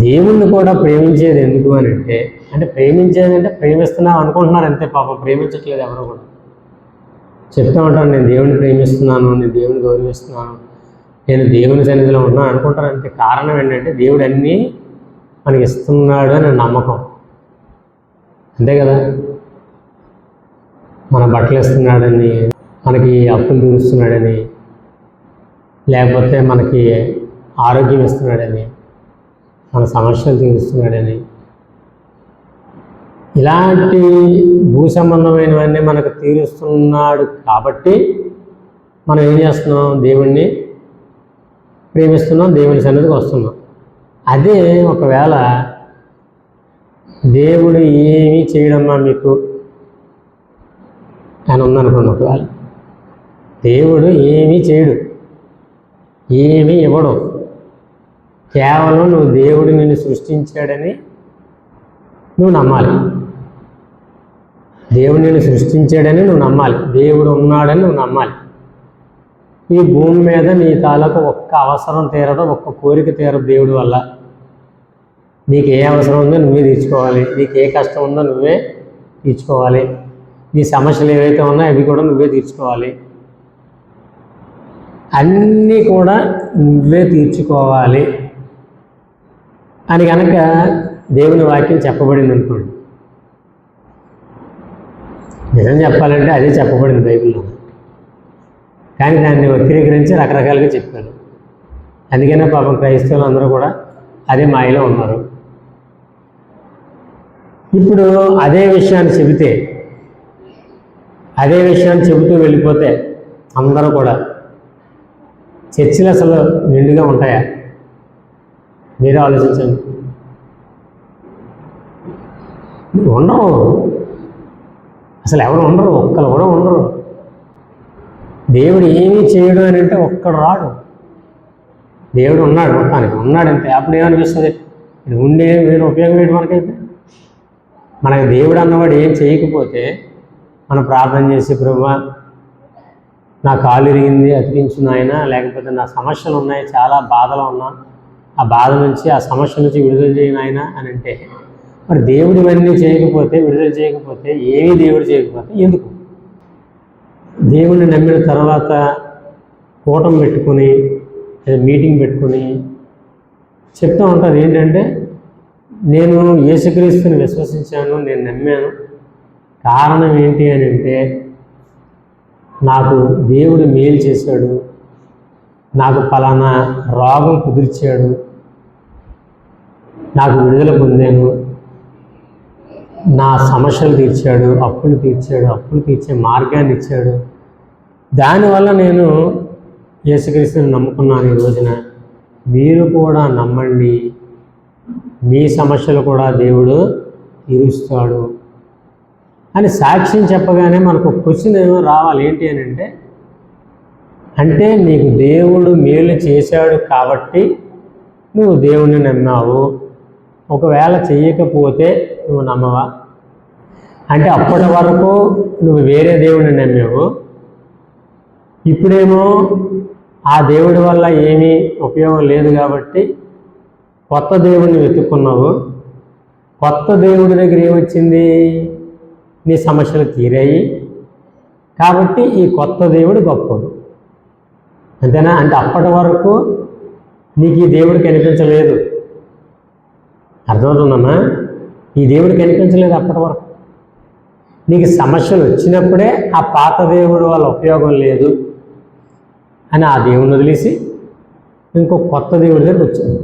దేవుణ్ణి కూడా ప్రేమించేది ఎందుకు అని అంటే ప్రేమించేది అంటే ప్రేమిస్తున్నాం అనుకుంటున్నారు అంతే, పాపం ప్రేమించట్లేదు ఎవరు కూడా. చెప్తూ ఉంటాను, నేను దేవుడిని ప్రేమిస్తున్నాను, నేను దేవుని గౌరవిస్తున్నాను, నేను దేవుని సన్నిధిలో ఉన్నాను అనుకుంటారు అంతే. కారణం ఏంటంటే దేవుడు అన్నీ మనకి ఇస్తున్నాడు అని నమ్మకం, అంతే కదా. మన బట్టలు ఇస్తున్నాడని, మనకి అప్పులు తీరుస్తున్నాడని, లేకపోతే మనకి ఆరోగ్యం ఇస్తున్నాడని, మన సమస్యలు తీరుస్తున్నాడని, ఇలాంటి భూ సంబంధమైనవన్నీ మనకు తీరుస్తున్నాడు కాబట్టి మనం ఏం చేస్తున్నాం, దేవుణ్ణి ప్రేమిస్తున్నాం, దేవుని సన్నిధికి వస్తున్నాం. అదే ఒకవేళ దేవుడు ఏమీ చేయడమ్మా మీకు అని ఉందనుకోండి, ఒకవేళ దేవుడు ఏమీ చేయడు, ఏమీ ఇవ్వడు, కేవలం నువ్వు దేవుడు నిన్ను సృష్టించాడని నువ్వు నమ్మాలి. దేవుడు నిన్ను సృష్టించాడని నువ్వు నమ్మాలి, దేవుడు ఉన్నాడని నువ్వు నమ్మాలి. ఈ భూమి మీద నీ తాలూకు ఒక్క అవసరం తీరదు, ఒక్క కోరిక తీరదు దేవుడి వల్ల. నీకు ఏ అవసరం ఉందో నువ్వే తీర్చుకోవాలి, నీకు ఏ కష్టం ఉందో నువ్వే తీర్చుకోవాలి, నీ సమస్యలు ఏవైతే ఉన్నాయో అవి కూడా నువ్వే తీర్చుకోవాలి, అన్నీ కూడా నువ్వే తీర్చుకోవాలి అని కనుక దేవుని వాక్యం చెప్పబడింది అనుకోండి. నిజం చెప్పాలంటే అదే చెప్పబడింది బైబిల్లో, కానీ దాన్ని వక్రీకరించి రకరకాలుగా చెప్పారు. అందుకనే పాపం క్రైస్తవులు అందరూ కూడా అదే మాయలో ఉన్నారు. ఇప్పుడు అదే విషయాన్ని చెబుతూ వెళ్ళిపోతే అందరూ కూడా చర్చిలు అసలు నిండుగా ఉంటాయా? మీరే ఆలోచించండి. ఉండరు, అసలు ఎవరు ఉండరు, ఒక్కరు కూడా ఉండరు. దేవుడు ఏమీ చేయడు అని అంటే ఒక్కడు రాడు. దేవుడు ఉన్నాడు, మొత్తానికి ఉన్నాడంతే. అప్పుడు ఏమనిపిస్తుంది, ఇది ఉండే వేరే ఉపయోగం ఏంటి మనకైతే? మనకి దేవుడు అన్నవాడు ఏం చేయకపోతే మనం ప్రార్థన చేసి, ప్రభువా నా కాలు ఇరిగింది అతికించు నాయన, లేకపోతే నా సమస్యలు ఉన్నాయి, చాలా బాధలో ఉన్నా, ఆ బాధ నుంచి ఆ సమస్య నుంచి విడుదల చేయను ఆయన అని అంటే, మరి దేవుడు ఇవన్నీ చేయకపోతే, విడుదల చేయకపోతే, ఏమీ దేవుడు చేయకపోతే ఎందుకు? దేవుడిని నమ్మిన తర్వాత కూటమి పెట్టుకుని మీటింగ్ పెట్టుకుని చెప్తూ ఉంటారు ఏంటంటే, నేను యేసుక్రీస్తుని విశ్వసించాను, నేను నమ్మాను, కారణం ఏంటి అని అంటే నాకు దేవుడు మేలు చేశాడు, నాకు పలానా రోగం కుదిర్చాడు, నాకు విడుదల పొందాను, నా సమస్యలు తీర్చాడు, అప్పులు తీర్చే మార్గాన్ని ఇచ్చాడు, దానివల్ల నేను యేసుక్రీస్తుని నమ్ముకున్నాను. ఈ రోజున మీరు కూడా నమ్మండి, మీ సమస్యలు కూడా దేవుడు తీరుస్తాడు అని సాక్ష్యం చెప్పగానే మనకు క్వశ్చన్ ఏమో రావాలి, ఏంటి అని అంటే నీకు దేవుడు మేలు చేశాడు కాబట్టి నువ్వు దేవుణ్ణి నమ్మావు, ఒకవేళ చెయ్యకపోతే నువ్వు నమ్మవా? అంటే అప్పటి వరకు నువ్వు వేరే దేవుడిని నమ్మావు, ఇప్పుడేమో ఆ దేవుడి వల్ల ఏమీ ఉపయోగం లేదు కాబట్టి కొత్త దేవుడిని వెతుక్కున్నావు. కొత్త దేవుడి దగ్గర ఏమొచ్చింది? నీ సమస్యలు తీరాయి కాబట్టి ఈ కొత్త దేవుడు గొప్పడు, అంతేనా? అంటే అప్పటి వరకు నీకు ఈ దేవుడు కనిపించలేదు, అర్థమవుతుందమ్మా? ఈ దేవుడు కనిపించలేదు అప్పటి వరకు. నీకు సమస్యలు వచ్చినప్పుడే ఆ పాత దేవుడు వల్ల ఉపయోగం లేదు అని ఆ దేవుడిని వదిలేసి ఇంకో కొత్త దేవుడి దగ్గరికి వచ్చాడు.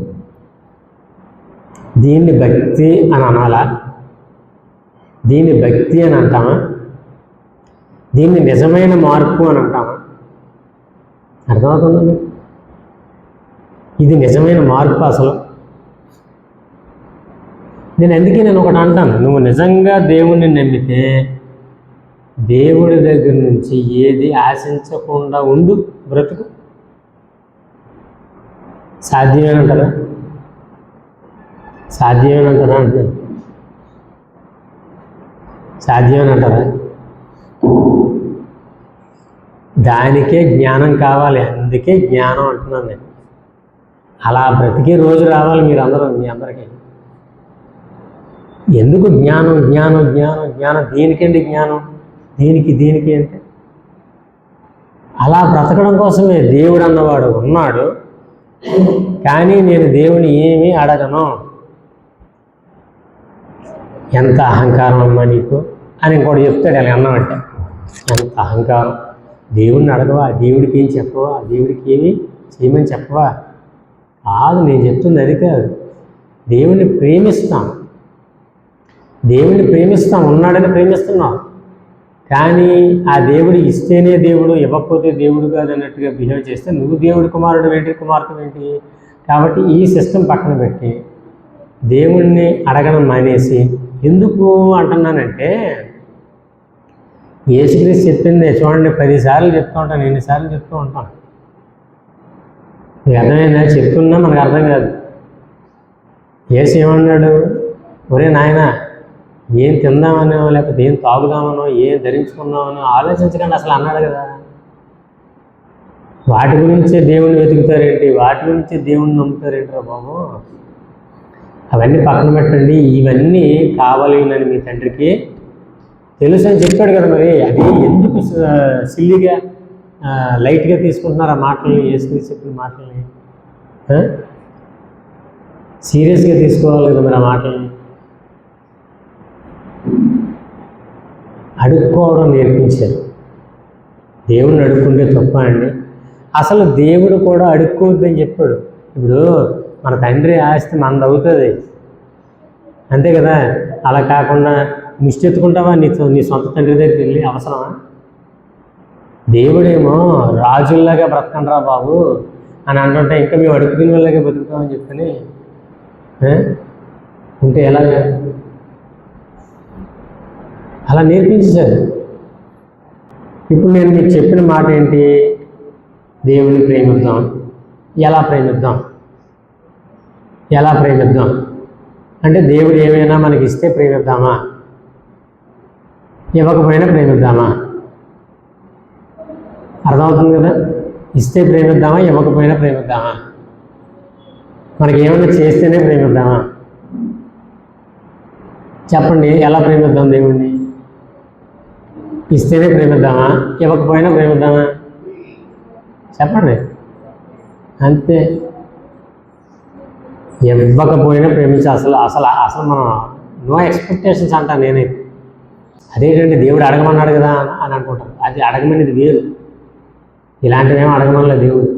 దీన్ని భక్తి అని అనాలా? దీన్ని భక్తి అని అంటామా? దీన్ని నిజమైన మార్పు అని అంటామా? అర్థమవుతుందండి? ఇది నిజమైన మార్పు అసలు. నేను ఒకటి అంటాను, నువ్వు నిజంగా దేవుణ్ణి నమ్మితే దేవుడి దగ్గర నుంచి ఏది ఆశించకుండా ఉండు, బ్రతుకు. సాధ్యమేనంటారా? అంటున్నాను. సాధ్యమేనంటారా? దానికే జ్ఞానం కావాలి, అందుకే జ్ఞానం అంటున్నాను నేను. అలా బ్రతికే రోజు రావాలి మీ అందరికీ. ఎందుకు జ్ఞానం జ్ఞానం జ్ఞానం జ్ఞానం? దేనికండి జ్ఞానం? దేనికి అంటే అలా బ్రతకడం కోసమే దేవుడు అన్నవాడు ఉన్నాడు. కానీ నేను దేవుని ఏమీ అడగను. ఎంత అహంకారం అమ్మా నీకు అని ఇంకోటి చెప్తాడు. అలా అన్నామంటే ఎంత అహంకారం! దేవుడిని అడగవా? దేవుడికి ఏం చెప్పవా? దేవుడికి ఏమి చేయమని చెప్పవా? కాదు, నేను చెప్తుంది అది కాదు. దేవుణ్ణి ప్రేమిస్తాం, ఉన్నాడని ప్రేమిస్తున్నాం. కానీ ఆ దేవుడు ఇస్తేనే దేవుడు, ఇవ్వకపోతే దేవుడు కాదు అన్నట్టుగా బిహేవ్ చేస్తే నువ్వు దేవుడి కుమారుడు ఏంటి, కుమార్తె ఏంటి? కాబట్టి ఈ సిస్టమ్ పక్కన పెట్టి దేవుణ్ణి అడగడం మానేసి, ఎందుకు అంటున్నానంటే యేసుక్రీస్తు చెప్పింది చూడండి, 10 సార్లు చెప్తూ ఉంటాను, ఎన్నిసార్లు చెప్తూ ఉంటాను. మీకు అర్థమైందా? చెప్తున్నా మనకు అర్థం కాదు. యేసు ఏమన్నాడు? ఒరే నాయన, ఏం తిందామనో లేకపోతే ఏం తాగుదామనో ఏం ధరించుకుందామనో ఆలోచించకండి అసలు అన్నాడు కదా. వాటి గురించే దేవుణ్ణి వెతుకుతారేంటి? వాటి గురించే దేవుణ్ణి నమ్ముతారేంట్రా బాబు? అవన్నీ పక్కన పెట్టండి. ఇవన్నీ కావాలని మీ తండ్రికి తెలుసు అని చెప్పాడు కదా. మరి అది ఎందుకు సిల్లిగా లైట్గా తీసుకుంటున్నారు ఆ మాటల్ని? యేసుక్రీస్తు చెప్పిన మాటల్ని సీరియస్గా తీసుకోవాలి కదా మరి ఆ మాటల్ని. అడుక్కోవడం నేర్పించారు. దేవుణ్ణి అడుక్కుంటే తప్ప అండి? అసలు దేవుడు కూడా అడుక్కోవద్దని చెప్పాడు. ఇప్పుడు మన తండ్రి ఆస్తి మనది అవుతుంది, అంతే కదా. అలా కాకుండా ముష్టెత్తుకుంటావా నీ సొంత తండ్రి దగ్గరికి వెళ్ళి? అవసరమా? దేవుడేమో రాజుల్లాగా బ్రతకండి రా బాబు అని అంటుంటే ఇంకా మేము అడుగుతున్న వాళ్ళగా బతుకుతామని చెప్పని ఉంటే ఎలాగా? అలా నేర్పించేశారు. ఇప్పుడు నేను మీకు చెప్పిన మాట ఏంటి? దేవుని ప్రేమిద్దాం. ఎలా ప్రేమిద్దాం అంటే దేవుడు ఏమైనా మనకి ఇస్తే ప్రేమిద్దామా? ఇవ్వకపోయినా ప్రేమిద్దామా? అర్థమవుతుంది కదా? ఇస్తే ప్రేమిద్దామా, ఇవ్వకపోయినా ప్రేమిద్దామా? మనకి ఏమైనా చేస్తేనే ప్రేమిద్దామా? చెప్పండి, ఎలా ప్రేమిద్దాం దేవుణ్ణి? ఇస్తేనే ప్రేమిద్దామా, ఇవ్వకపోయినా ప్రేమిద్దామా? చెప్పండి. అంతే. ఇవ్వకపోయినా ప్రేమించి అసలు మనం నో ఎక్స్పెక్టేషన్స్ అంటాను నేనైతే. అదేంటంటే దేవుడు అడగమన్నాడు కదా అని అనుకుంటాను. అది అడగమనేది వేరు, ఇలాంటివేమో అడగమనలేదు దేవుడు.